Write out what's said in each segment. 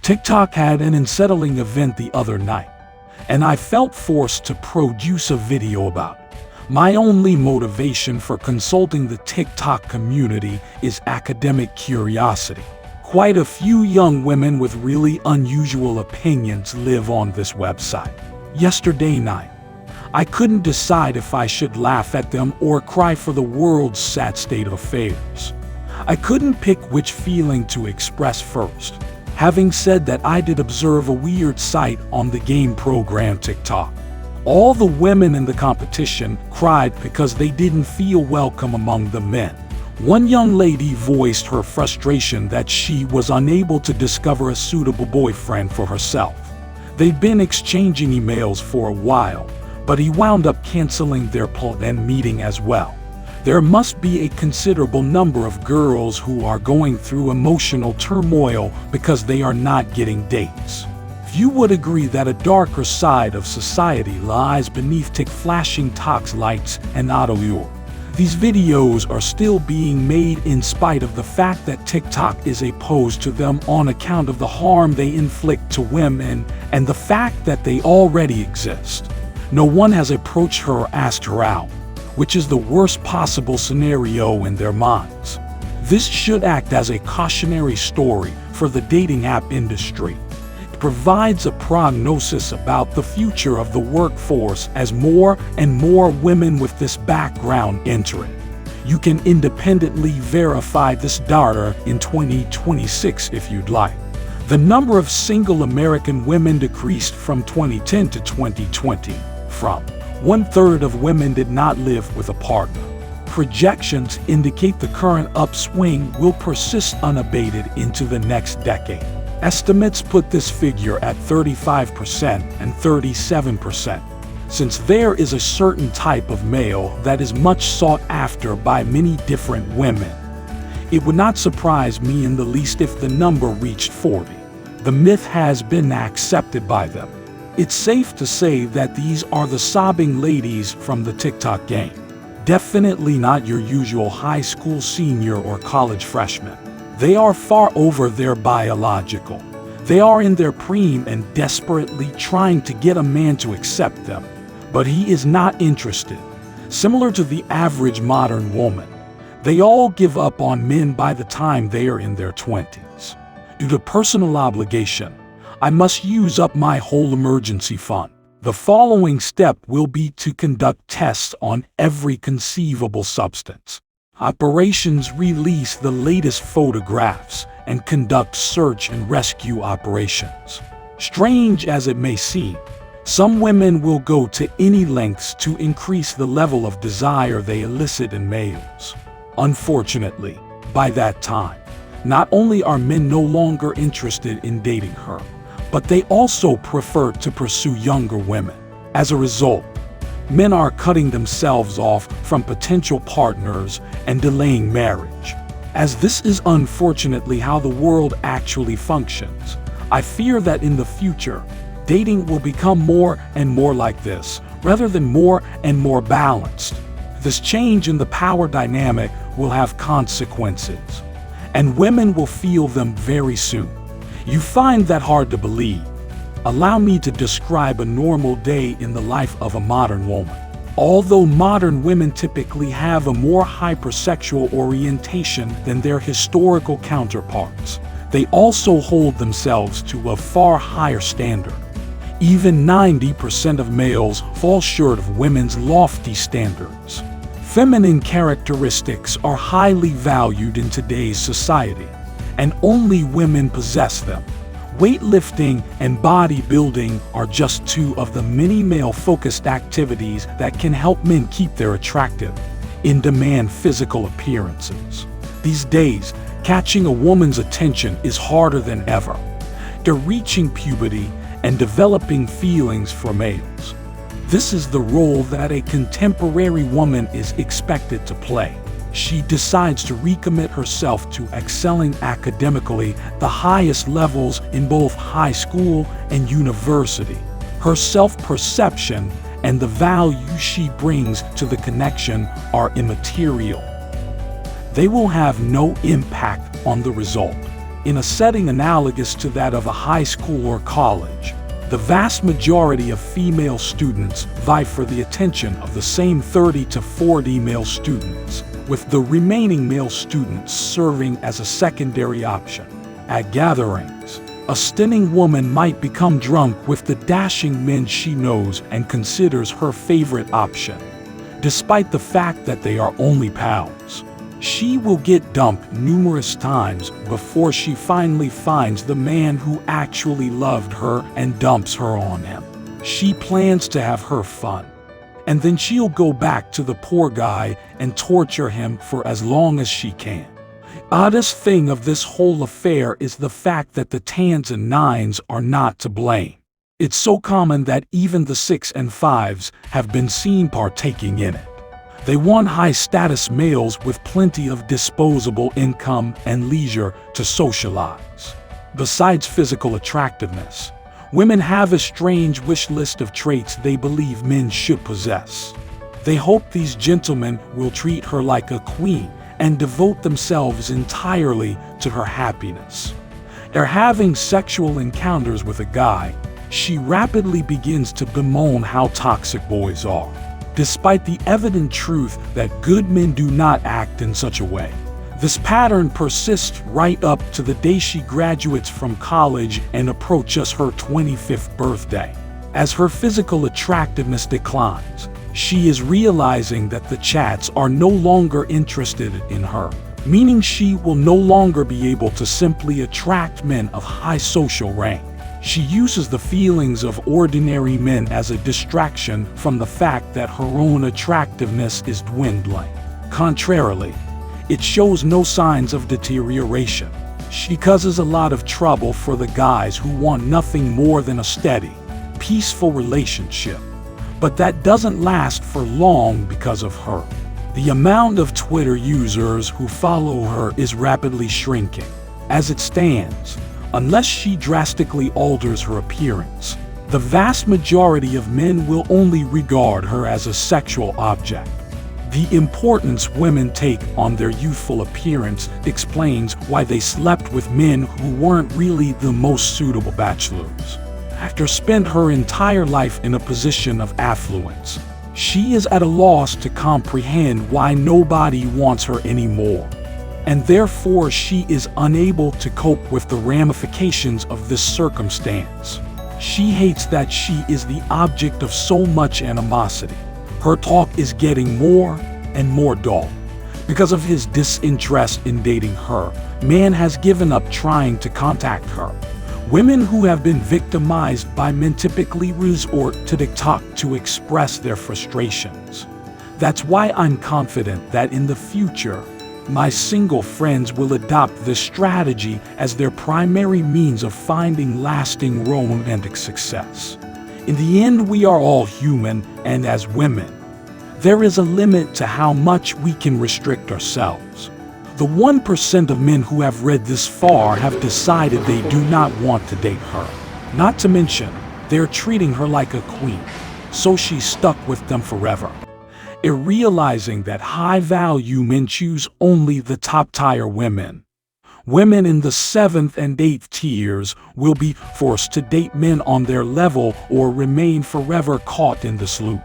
TikTok had an unsettling event the other night, and I felt forced to produce a video about it. My only motivation for consulting the TikTok community is academic curiosity. Quite a few young women with really unusual opinions live on this website. Yesterday night, I couldn't decide if I should laugh at them or cry for the world's sad state of affairs. I couldn't pick which feeling to express first. Having said that, I did observe a weird sight on the game program TikTok. All the women in the competition cried because they didn't feel welcome among the men. One young lady voiced her frustration that she was unable to discover a suitable boyfriend for herself. They'd been exchanging emails for a while, but he wound up canceling their planned meeting as well. There must be a considerable number of girls who are going through emotional turmoil because they are not getting dates. You would agree that a darker side of society lies beneath flashing tox lights and auto-lure. These videos are still being made in spite of the fact that TikTok is opposed to them on account of the harm they inflict to women and the fact that they already exist. No one has approached her or asked her out, which is the worst possible scenario in their minds. This should act as a cautionary story for the dating app industry. Provides a prognosis about the future of the workforce as more and more women with this background enter it. You can independently verify this data in 2026 if you'd like. The number of single American women decreased from 2010 to 2020. From 1/3 of women did not live with a partner. Projections indicate the current upswing will persist unabated into the next decade. Estimates put this figure at 35% and 37%. Since there is a certain type of male that is much sought after by many different women, it would not surprise me in the least if the number reached 40. The myth has been accepted by them. It's safe to say that these are the sobbing ladies from the TikTok game. Definitely not your usual high school senior or college freshman. They are far over their biological. They are in their preem and desperately trying to get a man to accept them, but he is not interested. Similar to the average modern woman, they all give up on men by the time they are in their 20s. Due to personal obligation, I must use up my whole emergency fund. The following step will be to conduct tests on every conceivable substance. Operations release the latest photographs and conduct search and rescue operations. Strange as it may seem, some women will go to any lengths to increase the level of desire they elicit in males. Unfortunately, by that time, not only are men no longer interested in dating her, but they also prefer to pursue younger women. As a result, men are cutting themselves off from potential partners and delaying marriage. As this is unfortunately how the world actually functions, I fear that in the future, dating will become more and more like this, rather than more and more balanced. This change in the power dynamic will have consequences, and women will feel them very soon. You find that hard to believe? Allow me to describe a normal day in the life of a modern woman. Although modern women typically have a more hypersexual orientation than their historical counterparts, they also hold themselves to a far higher standard. Even 90% of males fall short of women's lofty standards. Feminine characteristics are highly valued in today's society, and only women possess them. Weightlifting and bodybuilding are just two of the many male-focused activities that can help men keep their attractive, in-demand physical appearances. These days, catching a woman's attention is harder than ever. They're reaching puberty and developing feelings for males. This is the role that a contemporary woman is expected to play. She decides to recommit herself to excelling academically the highest levels in both high school and university. Her self-perception and the value she brings to the connection are immaterial. They will have no impact on the result. In a setting analogous to that of a high school or college, the vast majority of female students vie for the attention of the same 30 to 40 male students, with the remaining male students serving as a secondary option. At gatherings, a stunning woman might become drunk with the dashing men she knows and considers her favorite option. Despite the fact that they are only pals, she will get dumped numerous times before she finally finds the man who actually loved her and dumps her on him. She plans to have her fun, and then she'll go back to the poor guy and torture him for as long as she can. Oddest thing of this whole affair is the fact that the 10s and 9s are not to blame. It's so common that even the 6 and 5s have been seen partaking in it. They want high-status males with plenty of disposable income and leisure to socialize. Besides physical attractiveness, women have a strange wish list of traits they believe men should possess. They hope these gentlemen will treat her like a queen and devote themselves entirely to her happiness. After having sexual encounters with a guy, she rapidly begins to bemoan how toxic boys are, despite the evident truth that good men do not act in such a way. This pattern persists right up to the day she graduates from college and approaches her 25th birthday. As her physical attractiveness declines, she is realizing that the chats are no longer interested in her, meaning she will no longer be able to simply attract men of high social rank. She uses the feelings of ordinary men as a distraction from the fact that her own attractiveness is dwindling. Contrarily, it shows no signs of deterioration. She causes a lot of trouble for the guys who want nothing more than a steady, peaceful relationship. But that doesn't last for long because of her. The amount of Twitter users who follow her is rapidly shrinking. As it stands, unless she drastically alters her appearance, the vast majority of men will only regard her as a sexual object. The importance women take on their youthful appearance explains why they slept with men who weren't really the most suitable bachelors. After spending her entire life in a position of affluence, she is at a loss to comprehend why nobody wants her anymore, and therefore she is unable to cope with the ramifications of this circumstance. She hates that she is the object of so much animosity. Her talk is getting more and more dull. Because of his disinterest in dating her, man has given up trying to contact her. Women who have been victimized by men typically resort to TikTok to express their frustrations. That's why I'm confident that in the future, my single friends will adopt this strategy as their primary means of finding lasting romantic success. In the end, we are all human, and as women, there is a limit to how much we can restrict ourselves. The 1% of men who have read this far have decided they do not want to date her. Not to mention, they're treating her like a queen, so she's stuck with them forever. Realizing that high-value men choose only the top-tier women. Women in the 7th and 8th tiers will be forced to date men on their level or remain forever caught in this loop.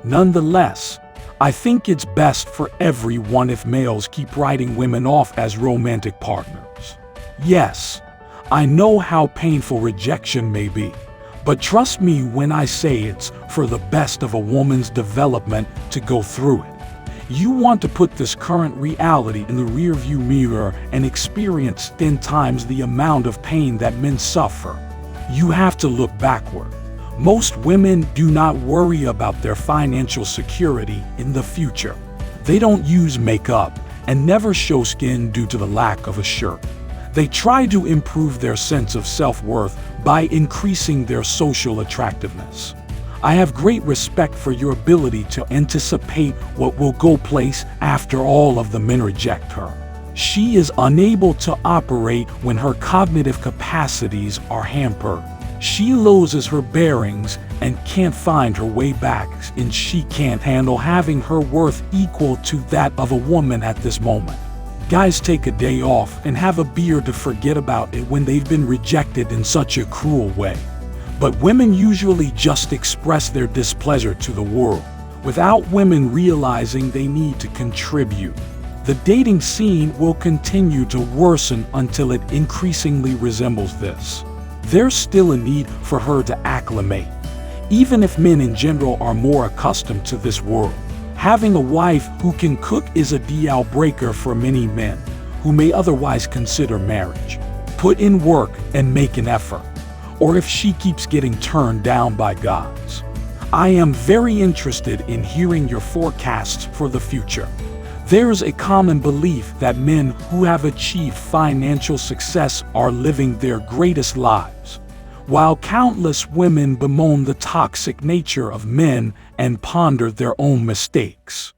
Nonetheless, I think it's best for everyone if males keep writing women off as romantic partners. Yes, I know how painful rejection may be, but trust me when I say it's for the best of a woman's development to go through it. You want to put this current reality in the rearview mirror and experience 10 times the amount of pain that men suffer. You have to look backward. Most women do not worry about their financial security in the future. They don't use makeup and never show skin due to the lack of a shirt. They try to improve their sense of self-worth by increasing their social attractiveness. I have great respect for your ability to anticipate what will go place after all of the men reject her. She is unable to operate when her cognitive capacities are hampered. She loses her bearings and can't find her way back, and she can't handle having her worth equal to that of a woman at this moment. Guys take a day off and have a beer to forget about it when they've been rejected in such a cruel way. But women usually just express their displeasure to the world, without women realizing they need to contribute. The dating scene will continue to worsen until it increasingly resembles this. There's still a need for her to acclimate. Even if men in general are more accustomed to this world, having a wife who can cook is a deal breaker for many men who may otherwise consider marriage. Put in work and make an effort, or if she keeps getting turned down by guys. I am very interested in hearing your forecasts for the future. There's a common belief that men who have achieved financial success are living their greatest lives, while countless women bemoan the toxic nature of men and ponder their own mistakes.